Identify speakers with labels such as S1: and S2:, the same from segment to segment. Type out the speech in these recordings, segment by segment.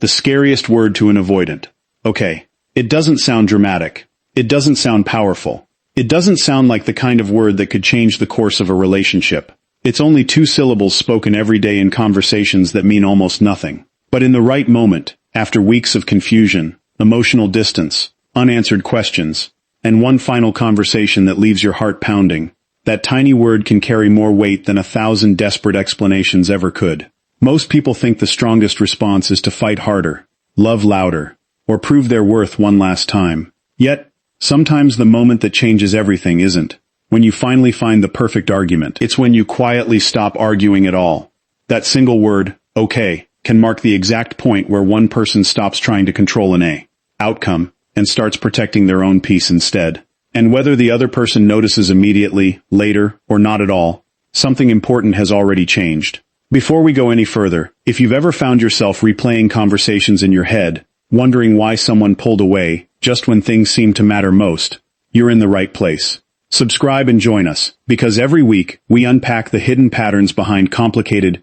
S1: The scariest word to an avoidant. Okay, it doesn't sound dramatic. It doesn't sound powerful. It doesn't sound like the kind of word that could change the course of a relationship. It's only 2 syllables spoken every day in conversations that mean almost nothing. But in the right moment, after weeks of confusion, emotional distance, unanswered questions, and one final conversation that leaves your heart pounding, that tiny word can carry more weight than 1,000 desperate explanations ever could. Most people think the strongest response is to fight harder, love louder, or prove their worth one last time. Yet, sometimes the moment that changes everything isn't when you finally find the perfect argument. It's when you quietly stop arguing at all. That single word, okay, can mark the exact point where one person stops trying to control an outcome and starts protecting their own peace instead. And whether the other person notices immediately, later, or not at all, something important has already changed. Before we go any further, if you've ever found yourself replaying conversations in your head, wondering why someone pulled away just when things seem to matter most, you're in the right place. Subscribe and join us, because every week we unpack the hidden patterns behind complicated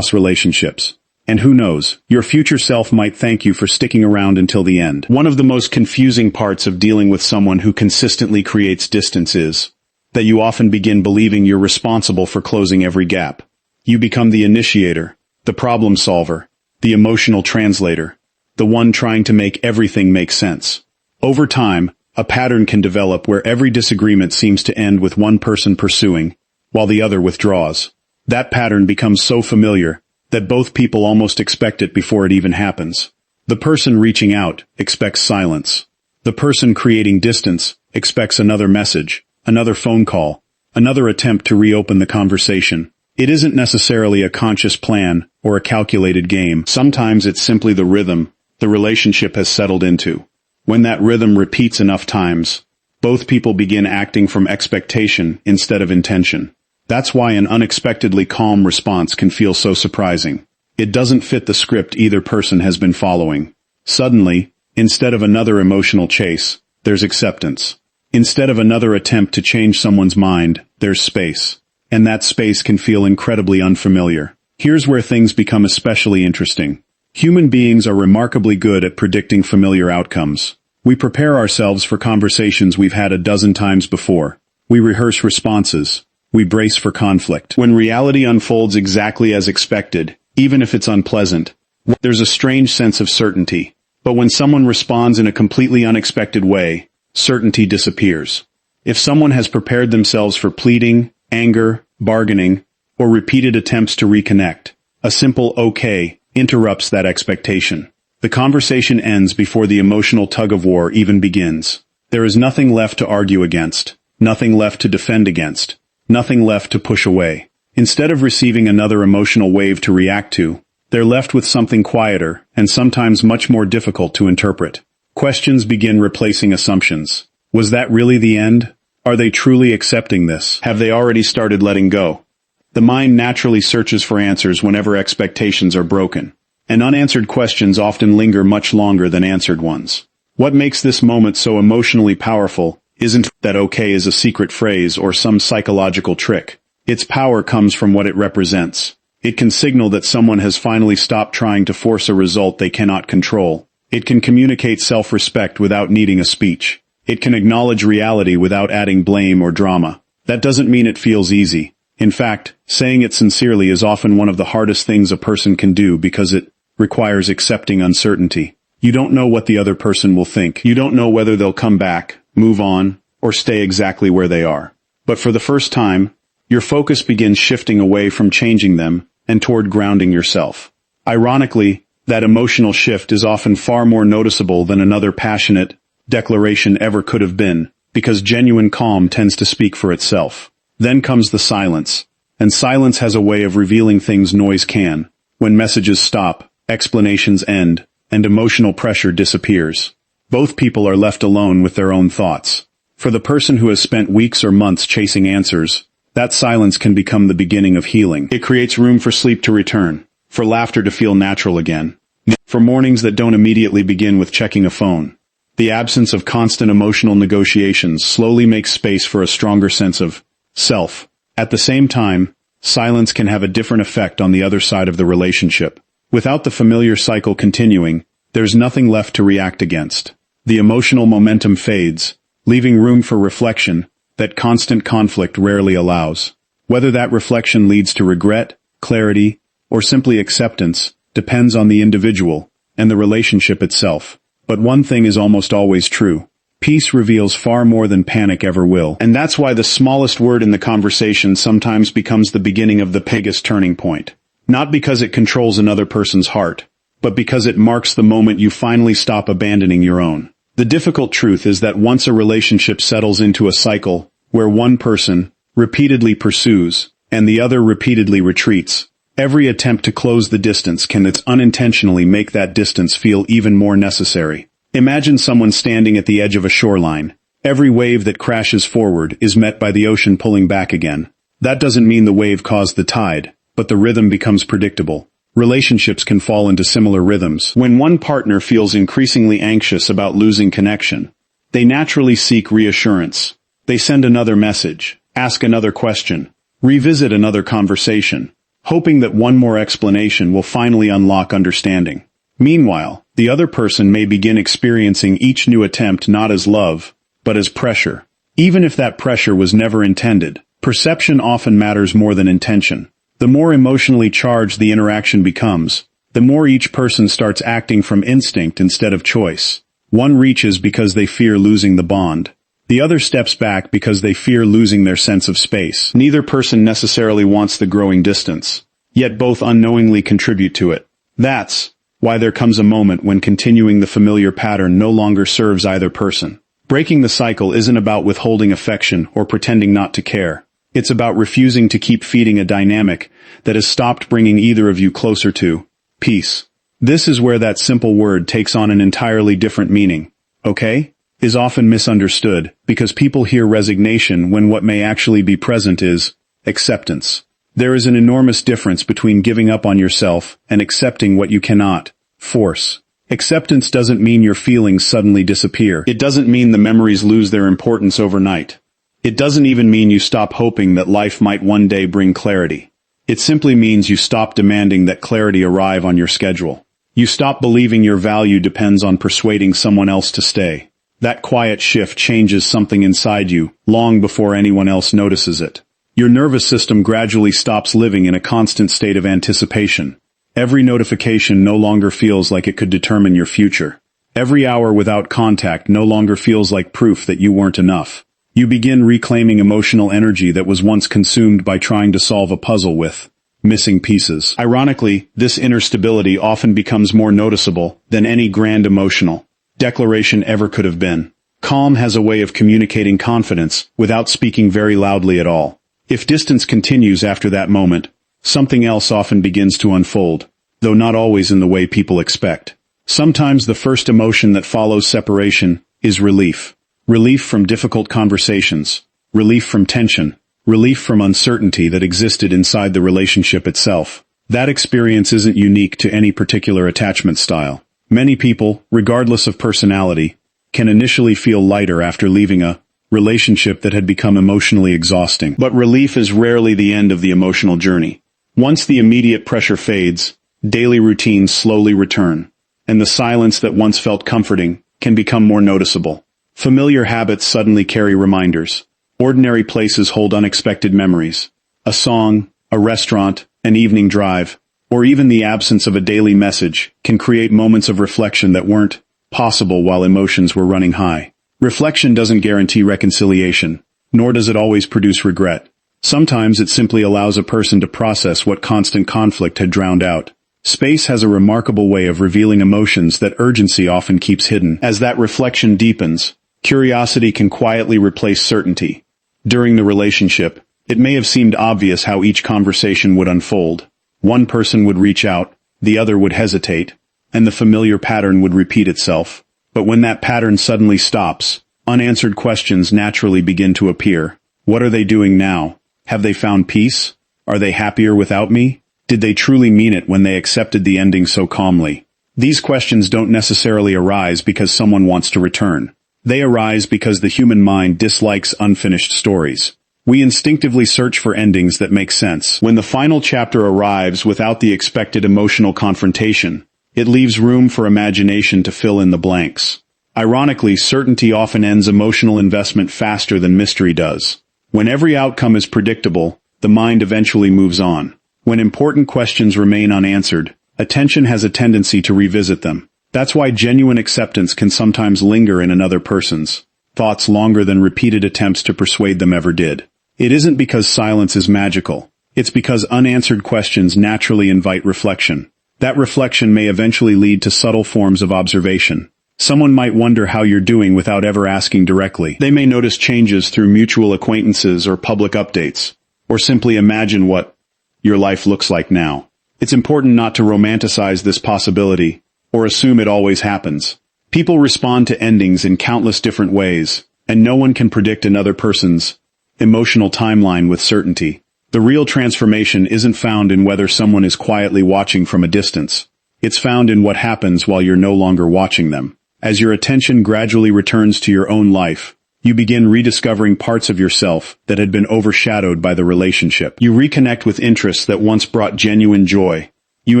S1: relationships. And who knows, your future self might thank you for sticking around until the end. One of the most confusing parts of dealing with someone who consistently creates distance is that you often begin believing you're responsible for closing every gap. You become the initiator, the problem solver, the emotional translator, the one trying to make everything make sense. Over time, a pattern can develop where every disagreement seems to end with one person pursuing, while the other withdraws. That pattern becomes so familiar that both people almost expect it before it even happens. The person reaching out expects silence. The person creating distance expects another message, another phone call, another attempt to reopen the conversation. It isn't necessarily a conscious plan or a calculated game. Sometimes it's simply the rhythm the relationship has settled into. When that rhythm repeats enough times, both people begin acting from expectation instead of intention. That's why an unexpectedly calm response can feel so surprising. It doesn't fit the script either person has been following. Suddenly, instead of another emotional chase, there's acceptance. Instead of another attempt to change someone's mind, there's space. And that space can feel incredibly unfamiliar. Here's where things become especially interesting. Human beings are remarkably good at predicting familiar outcomes. We prepare ourselves for conversations we've had a dozen times before. We rehearse responses. We brace for conflict. When reality unfolds exactly as expected, even if it's unpleasant, there's a strange sense of certainty. But when someone responds in a completely unexpected way, certainty disappears. If someone has prepared themselves for pleading, anger, bargaining, or repeated attempts to reconnect, a simple okay interrupts that expectation. The conversation ends before the emotional tug-of-war even begins. There is nothing left to argue against, nothing left to defend against, nothing left to push away. Instead of receiving another emotional wave to react to, they're left with something quieter and sometimes much more difficult to interpret. Questions begin replacing assumptions. Was that really the end? Are they truly accepting this? Have they already started letting go? The mind naturally searches for answers whenever expectations are broken, and unanswered questions often linger much longer than answered ones. What makes this moment so emotionally powerful isn't that okay is a secret phrase or some psychological trick. Its power comes from what it represents. It can signal that someone has finally stopped trying to force a result they cannot control. It can communicate self-respect without needing a speech. It can acknowledge reality without adding blame or drama. That doesn't mean it feels easy. In fact, saying it sincerely is often one of the hardest things a person can do because it requires accepting uncertainty. You don't know what the other person will think. You don't know whether they'll come back, move on, or stay exactly where they are. But for the first time, your focus begins shifting away from changing them and toward grounding yourself. Ironically, that emotional shift is often far more noticeable than another passionate declaration ever could have been, because genuine calm tends to speak for itself. Then comes the silence, and silence has a way of revealing things noise can. When messages stop, explanations end, and emotional pressure disappears. Both people are left alone with their own thoughts. For the person who has spent weeks or months chasing answers, that silence can become the beginning of healing. It creates room for sleep to return, for laughter to feel natural again, for mornings that don't immediately begin with checking a phone. The absence of constant emotional negotiations slowly makes space for a stronger sense of self. At the same time, silence can have a different effect on the other side of the relationship. Without the familiar cycle continuing, there's nothing left to react against. The emotional momentum fades, leaving room for reflection that constant conflict rarely allows. Whether that reflection leads to regret, clarity, or simply acceptance depends on the individual and the relationship itself. But one thing is almost always true. Peace reveals far more than panic ever will. And that's why the smallest word in the conversation sometimes becomes the beginning of the biggest turning point. Not because it controls another person's heart, but because it marks the moment you finally stop abandoning your own. The difficult truth is that once a relationship settles into a cycle where one person repeatedly pursues and the other repeatedly retreats, every attempt to close the distance can unintentionally make that distance feel even more necessary. Imagine someone standing at the edge of a shoreline. Every wave that crashes forward is met by the ocean pulling back again. That doesn't mean the wave caused the tide, but the rhythm becomes predictable. Relationships can fall into similar rhythms. When one partner feels increasingly anxious about losing connection, they naturally seek reassurance. They send another message, ask another question, revisit another conversation, hoping that one more explanation will finally unlock understanding. Meanwhile, the other person may begin experiencing each new attempt not as love, but as pressure. Even if that pressure was never intended, perception often matters more than intention. The more emotionally charged the interaction becomes, the more each person starts acting from instinct instead of choice. One reaches because they fear losing the bond. The other steps back because they fear losing their sense of space. Neither person necessarily wants the growing distance, yet both unknowingly contribute to it. That's why there comes a moment when continuing the familiar pattern no longer serves either person. Breaking the cycle isn't about withholding affection or pretending not to care. It's about refusing to keep feeding a dynamic that has stopped bringing either of you closer to peace. This is where that simple word takes on an entirely different meaning. Okay? Is often misunderstood because people hear resignation when what may actually be present is acceptance. There is an enormous difference between giving up on yourself and accepting what you cannot force. Acceptance doesn't mean your feelings suddenly disappear. It doesn't mean the memories lose their importance overnight. It doesn't even mean you stop hoping that life might one day bring clarity. It simply means you stop demanding that clarity arrive on your schedule. You stop believing your value depends on persuading someone else to stay. That quiet shift changes something inside you long before anyone else notices it. Your nervous system gradually stops living in a constant state of anticipation. Every notification no longer feels like it could determine your future. Every hour without contact no longer feels like proof that you weren't enough. You begin reclaiming emotional energy that was once consumed by trying to solve a puzzle with missing pieces. Ironically, this inner stability often becomes more noticeable than any grand emotional declaration ever could have been. Calm has a way of communicating confidence without speaking very loudly at all. If distance continues after that moment, something else often begins to unfold, though not always in the way people expect. Sometimes the first emotion that follows separation is relief. Relief from difficult conversations, relief from tension, relief from uncertainty that existed inside the relationship itself. That experience isn't unique to any particular attachment style. Many people, regardless of personality, can initially feel lighter after leaving a relationship that had become emotionally exhausting. But relief is rarely the end of the emotional journey. Once the immediate pressure fades, daily routines slowly return, and the silence that once felt comforting can become more noticeable. Familiar habits suddenly carry reminders. Ordinary places hold unexpected memories. A song, a restaurant, an evening drive, or even the absence of a daily message can create moments of reflection that weren't possible while emotions were running high. Reflection doesn't guarantee reconciliation, nor does it always produce regret. Sometimes it simply allows a person to process what constant conflict had drowned out. Space has a remarkable way of revealing emotions that urgency often keeps hidden. As that reflection deepens, curiosity can quietly replace certainty. During the relationship, it may have seemed obvious how each conversation would unfold. One person would reach out, the other would hesitate, and the familiar pattern would repeat itself. But when that pattern suddenly stops, unanswered questions naturally begin to appear. What are they doing now? Have they found peace? Are they happier without me? Did they truly mean it when they accepted the ending so calmly? These questions don't necessarily arise because someone wants to return. They arise because the human mind dislikes unfinished stories. We instinctively search for endings that make sense. When the final chapter arrives without the expected emotional confrontation, it leaves room for imagination to fill in the blanks. Ironically, certainty often ends emotional investment faster than mystery does. When every outcome is predictable, the mind eventually moves on. When important questions remain unanswered, attention has a tendency to revisit them. That's why genuine acceptance can sometimes linger in another person's thoughts longer than repeated attempts to persuade them ever did. It isn't because silence is magical. It's because unanswered questions naturally invite reflection. That reflection may eventually lead to subtle forms of observation. Someone might wonder how you're doing without ever asking directly. They may notice changes through mutual acquaintances or public updates, or simply imagine what your life looks like now. It's important not to romanticize this possibility, or assume it always happens. People respond to endings in countless different ways, and no one can predict another person's emotional timeline with certainty. The real transformation isn't found in whether someone is quietly watching from a distance. It's found in what happens while you're no longer watching them. As your attention gradually returns to your own life, you begin rediscovering parts of yourself that had been overshadowed by the relationship. You reconnect with interests that once brought genuine joy. You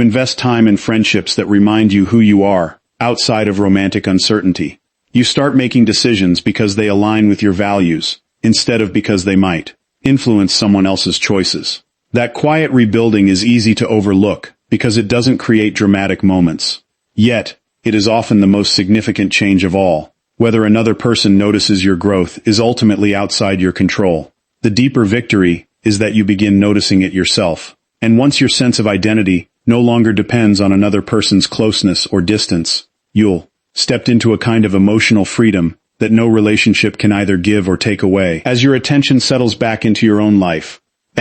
S1: invest time in friendships that remind you who you are, outside of romantic uncertainty. You start making decisions because they align with your values, instead of because they might influence someone else's choices. That quiet rebuilding is easy to overlook because it doesn't create dramatic moments. Yet, it is often the most significant change of all. Whether another person notices your growth is ultimately outside your control. The deeper victory is that you begin noticing it yourself. And once your sense of identity no longer depends on another person's closeness or distance, you'll step into a kind of emotional freedom that no relationship can either give or take away. As your attention settles back into your own life,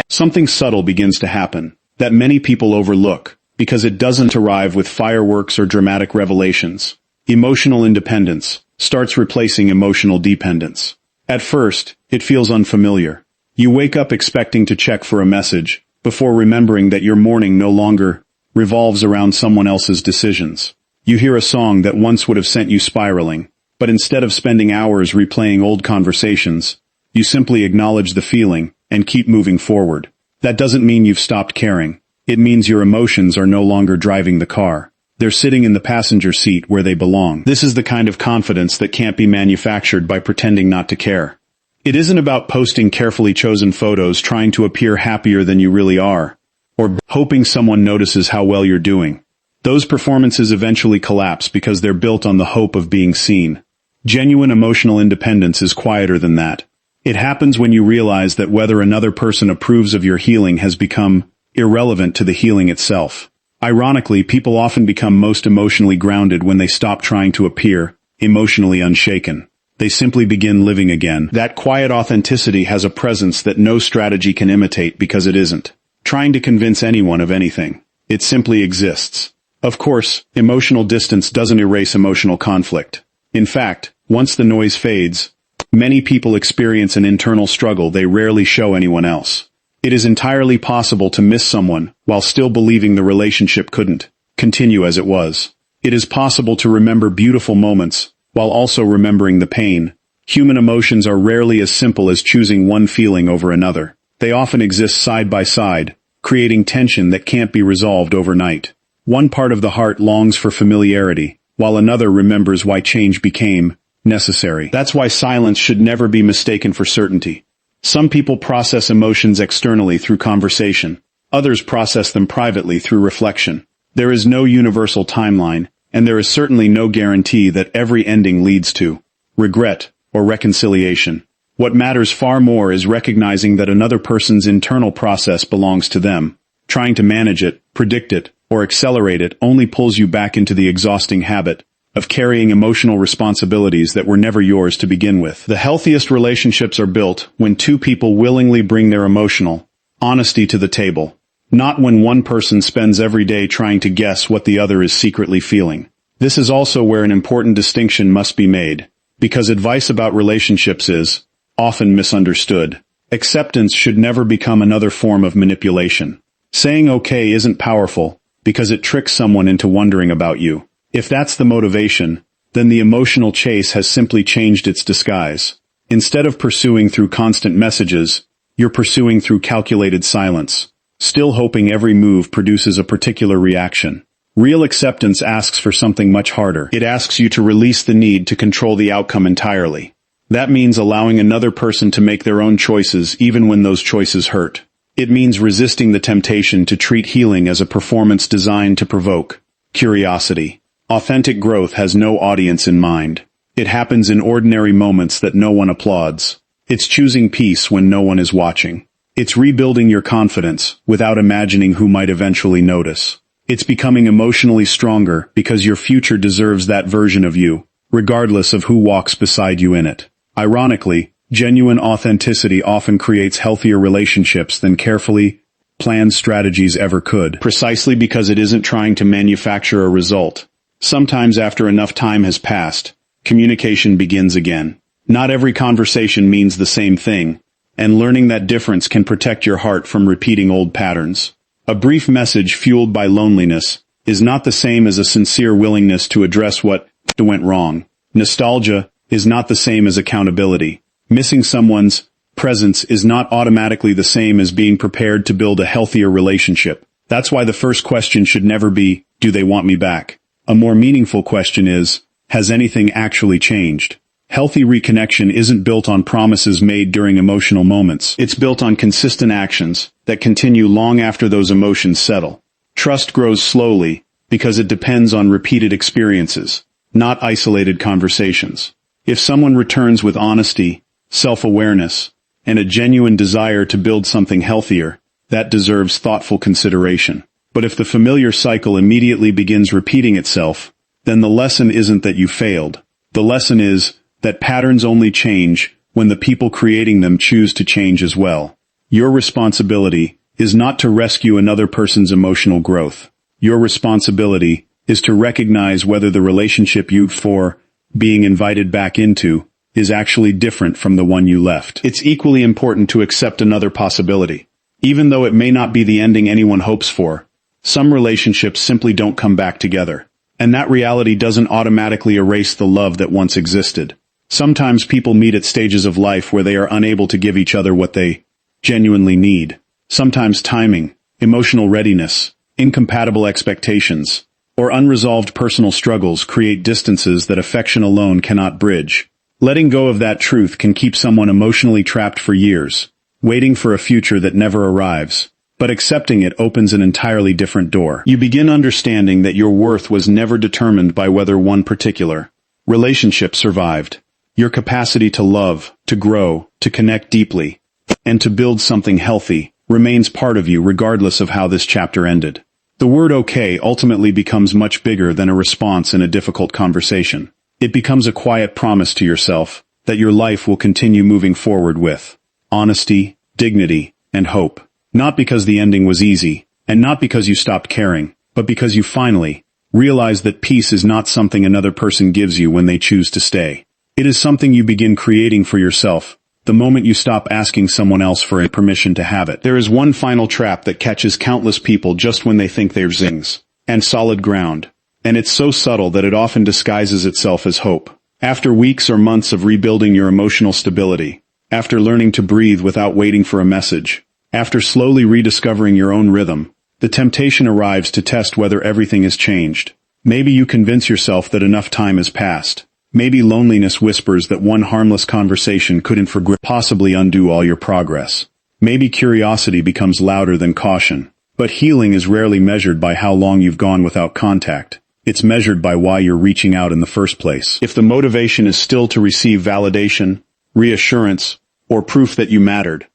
S1: something subtle begins to happen that many people overlook because it doesn't arrive with fireworks or dramatic revelations. Emotional independence starts replacing emotional dependence. At first, it feels unfamiliar. You wake up expecting to check for a message before remembering that your morning no longer revolves around someone else's decisions. You hear a song that once would have sent you spiraling, but instead of spending hours replaying old conversations, you simply acknowledge the feeling and keep moving forward. That doesn't mean you've stopped caring. It means your emotions are no longer driving the car. They're sitting in the passenger seat where they belong. This is the kind of confidence that can't be manufactured by pretending not to care. It isn't about posting carefully chosen photos trying to appear happier than you really are, or hoping someone notices how well you're doing. Those performances eventually collapse because they're built on the hope of being seen. Genuine emotional independence is quieter than that. It happens when you realize that whether another person approves of your healing has become irrelevant to the healing itself. Ironically, people often become most emotionally grounded when they stop trying to appear emotionally unshaken. They simply begin living again. That quiet authenticity has a presence that no strategy can imitate because it isn't trying to convince anyone of anything. It simply exists. Of course, emotional distance doesn't erase emotional conflict. In fact, once the noise fades, many people experience an internal struggle they rarely show anyone else. It is entirely possible to miss someone while still believing the relationship couldn't continue as it was. It is possible to remember beautiful moments while also remembering the pain. Human emotions are rarely as simple as choosing one feeling over another. They often exist side by side, creating tension that can't be resolved overnight. One part of the heart longs for familiarity, while another remembers why change became necessary. That's why silence should never be mistaken for certainty. Some people process emotions externally through conversation. Others process them privately through reflection. There is no universal timeline, and there is certainly no guarantee that every ending leads to regret or reconciliation. What matters far more is recognizing that another person's internal process belongs to them. Trying to manage it, predict it, or accelerate it only pulls you back into the exhausting habit of carrying emotional responsibilities that were never yours to begin with. The healthiest relationships are built when two people willingly bring their emotional honesty to the table, not when one person spends every day trying to guess what the other is secretly feeling. This is also where an important distinction must be made, because advice about relationships is often misunderstood. Acceptance should never become another form of manipulation. Saying okay isn't powerful because it tricks someone into wondering about you. If that's the motivation, then the emotional chase has simply changed its disguise. Instead of pursuing through constant messages, You're pursuing through calculated silence, still hoping every move produces a particular reaction. Real acceptance asks for something much harder. It asks you to release the need to control the outcome entirely. That means allowing another person to make their own choices even when those choices hurt. It means resisting the temptation to treat healing as a performance designed to provoke curiosity. Authentic growth has no audience in mind. It happens in ordinary moments that no one applauds. It's choosing peace when no one is watching. It's rebuilding your confidence without imagining who might eventually notice. It's becoming emotionally stronger because your future deserves that version of you, regardless of who walks beside you in it. Ironically, genuine authenticity often creates healthier relationships than carefully planned strategies ever could, precisely because it isn't trying to manufacture a result. Sometimes after enough time has passed, communication begins again. Not every conversation means the same thing, and learning that difference can protect your heart from repeating old patterns. A brief message fueled by loneliness is not the same as a sincere willingness to address what went wrong. Nostalgia is not the same as accountability. Missing someone's presence is not automatically the same as being prepared to build a healthier relationship. That's why the first question should never be, do they want me back? A more meaningful question is, has anything actually changed? Healthy reconnection isn't built on promises made during emotional moments. It's built on consistent actions that continue long after those emotions settle. Trust grows slowly because it depends on repeated experiences, not isolated conversations. If someone returns with honesty, self-awareness, and a genuine desire to build something healthier, that deserves thoughtful consideration. But if the familiar cycle immediately begins repeating itself, then the lesson isn't that you failed. The lesson is that patterns only change when the people creating them choose to change as well. Your responsibility is not to rescue another person's emotional growth. Your responsibility is to recognize whether the relationship you're being invited back into is actually different from the one you left. It's equally important to accept another possibility. Even though it may not be the ending anyone hopes for, some relationships simply don't come back together. And that reality doesn't automatically erase the love that once existed. Sometimes people meet at stages of life where they are unable to give each other what they genuinely need. Sometimes timing, emotional readiness, incompatible expectations, or unresolved personal struggles create distances that affection alone cannot bridge. Letting go of that truth can keep someone emotionally trapped for years, waiting for a future that never arrives. But accepting it opens an entirely different door. You begin understanding that your worth was never determined by whether one particular relationship survived. Your capacity to love, to grow, to connect deeply, and to build something healthy remains part of you regardless of how this chapter ended. The word okay ultimately becomes much bigger than a response in a difficult conversation. It becomes a quiet promise to yourself that your life will continue moving forward with honesty, dignity, and hope. Not because the ending was easy, and not because you stopped caring, but because you finally realize that peace is not something another person gives you when they choose to stay. It is something you begin creating for yourself the moment you stop asking someone else for permission to have it. There is one final trap that catches countless people just when they think they're zings and solid ground. And it's so subtle that it often disguises itself as hope. After weeks or months of rebuilding your emotional stability, after learning to breathe without waiting for a message, after slowly rediscovering your own rhythm, the temptation arrives to test whether everything has changed. Maybe you convince yourself that enough time has passed. Maybe loneliness whispers that one harmless conversation couldn't possibly undo all your progress. Maybe curiosity becomes louder than caution. But healing is rarely measured by how long you've gone without contact. It's measured by why you're reaching out in the first place. If the motivation is still to receive validation, reassurance, or proof that you mattered,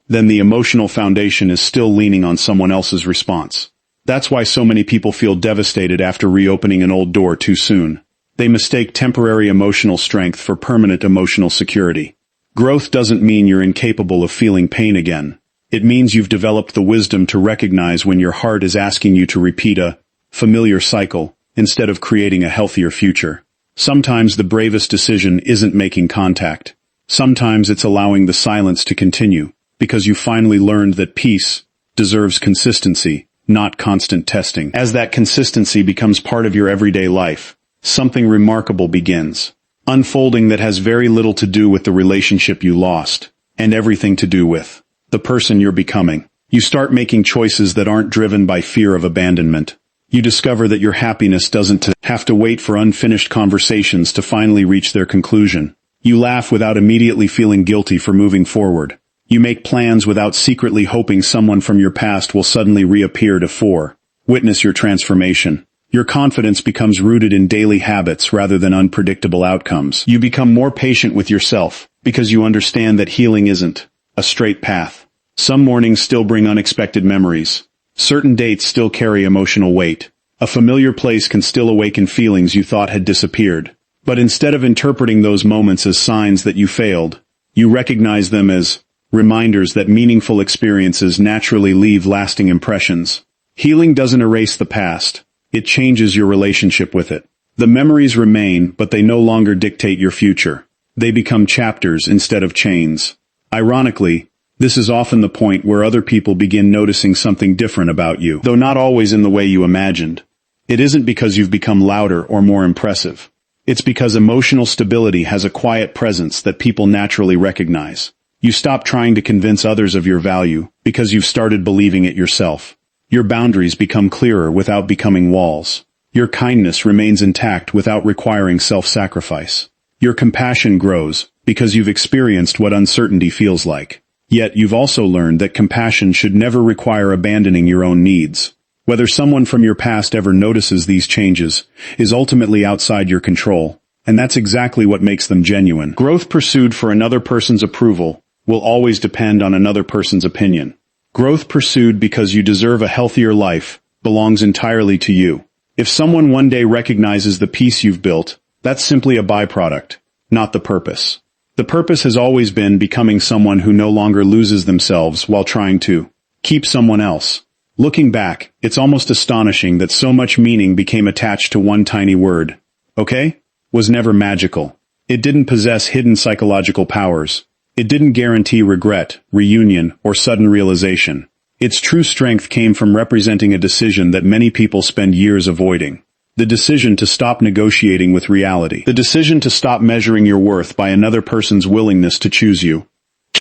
S1: then the emotional foundation is still leaning on someone else's response. That's why so many people feel devastated after reopening an old door too soon. They mistake temporary emotional strength for permanent emotional security. Growth doesn't mean you're incapable of feeling pain again. It means you've developed the wisdom to recognize when your heart is asking you to repeat a familiar cycle instead of creating a healthier future. Sometimes the bravest decision isn't making contact. Sometimes it's allowing the silence to continue, because you finally learned that peace deserves consistency, not constant testing. As that consistency becomes part of your everyday life, something remarkable begins, unfolding that has very little to do with the relationship you lost, and everything to do with the the person you're becoming. You start making choices that aren't driven by fear of abandonment. You discover that your happiness doesn't have to wait for unfinished conversations to finally reach their conclusion. You laugh without immediately feeling guilty for moving forward. You make plans without secretly hoping someone from your past will suddenly reappear to fore. Witness your transformation. Your confidence becomes rooted in daily habits rather than unpredictable outcomes. You become more patient with yourself because you understand that healing isn't a straight path. Some mornings still bring unexpected memories. Certain dates still carry emotional weight. A familiar place can still awaken feelings you thought had disappeared. But instead of interpreting those moments as signs that you failed, you recognize them as reminders that meaningful experiences naturally leave lasting impressions. Healing doesn't erase the past. It changes your relationship with it. The memories remain, but they no longer dictate your future. They become chapters instead of chains. Ironically, this is often the point where other people begin noticing something different about you, though not always in the way you imagined. It isn't because you've become louder or more impressive. It's because emotional stability has a quiet presence that people naturally recognize. You stop trying to convince others of your value because you've started believing it yourself. Your boundaries become clearer without becoming walls. Your kindness remains intact without requiring self-sacrifice. Your compassion grows because you've experienced what uncertainty feels like. Yet you've also learned that compassion should never require abandoning your own needs. Whether someone from your past ever notices these changes is ultimately outside your control, and that's exactly what makes them genuine. Growth pursued for another person's approval will always depend on another person's opinion. Growth pursued because you deserve a healthier life belongs entirely to you. If someone one day recognizes the peace you've built, that's simply a byproduct, not the purpose. The purpose has always been becoming someone who no longer loses themselves while trying to keep someone else. Looking back, it's almost astonishing that so much meaning became attached to one tiny word. Okay? Was never magical. It didn't possess hidden psychological powers. It didn't guarantee regret, reunion, or sudden realization. Its true strength came from representing a decision that many people spend years avoiding. The decision to stop negotiating with reality. The decision to stop measuring your worth by another person's willingness to choose you.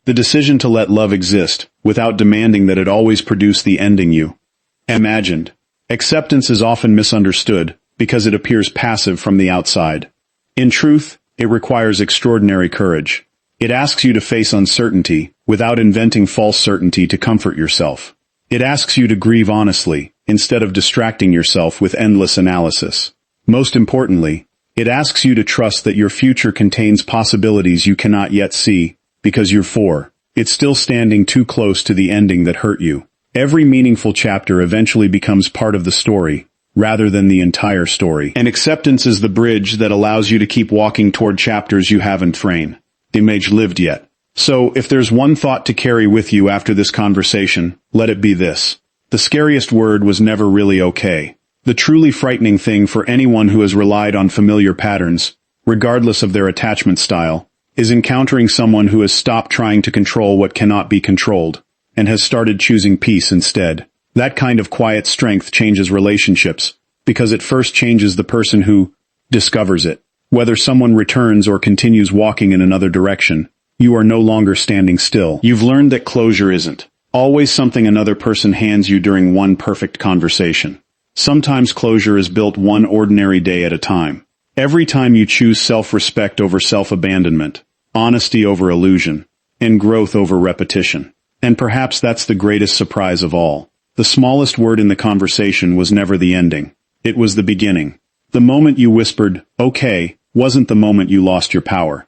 S1: The decision to let love exist, without demanding that it always produce the ending you imagined. Acceptance is often misunderstood, because it appears passive from the outside. In truth, it requires extraordinary courage. It asks you to face uncertainty, without inventing false certainty to comfort yourself. It asks you to grieve honestly, instead of distracting yourself with endless analysis. Most importantly, it asks you to trust that your future contains possibilities you cannot yet see, because it's still standing too close to the ending that hurt you. Every meaningful chapter eventually becomes part of the story, rather than the entire story. And acceptance is the bridge that allows you to keep walking toward chapters you haven't lived yet. So, if there's one thought to carry with you after this conversation, let it be this. The scariest word was never really okay. The truly frightening thing for anyone who has relied on familiar patterns, regardless of their attachment style, is encountering someone who has stopped trying to control what cannot be controlled, and has started choosing peace instead. That kind of quiet strength changes relationships, because it first changes the person who discovers it. Whether someone returns or continues walking in another direction, you are no longer standing still. You've learned that closure isn't always something another person hands you during one perfect conversation. Sometimes closure is built one ordinary day at a time. Every time you choose self-respect over self-abandonment, honesty over illusion, and growth over repetition. And perhaps that's the greatest surprise of all. The smallest word in the conversation was never the ending. It was the beginning. The moment you whispered, "Okay," wasn't the moment you lost your power.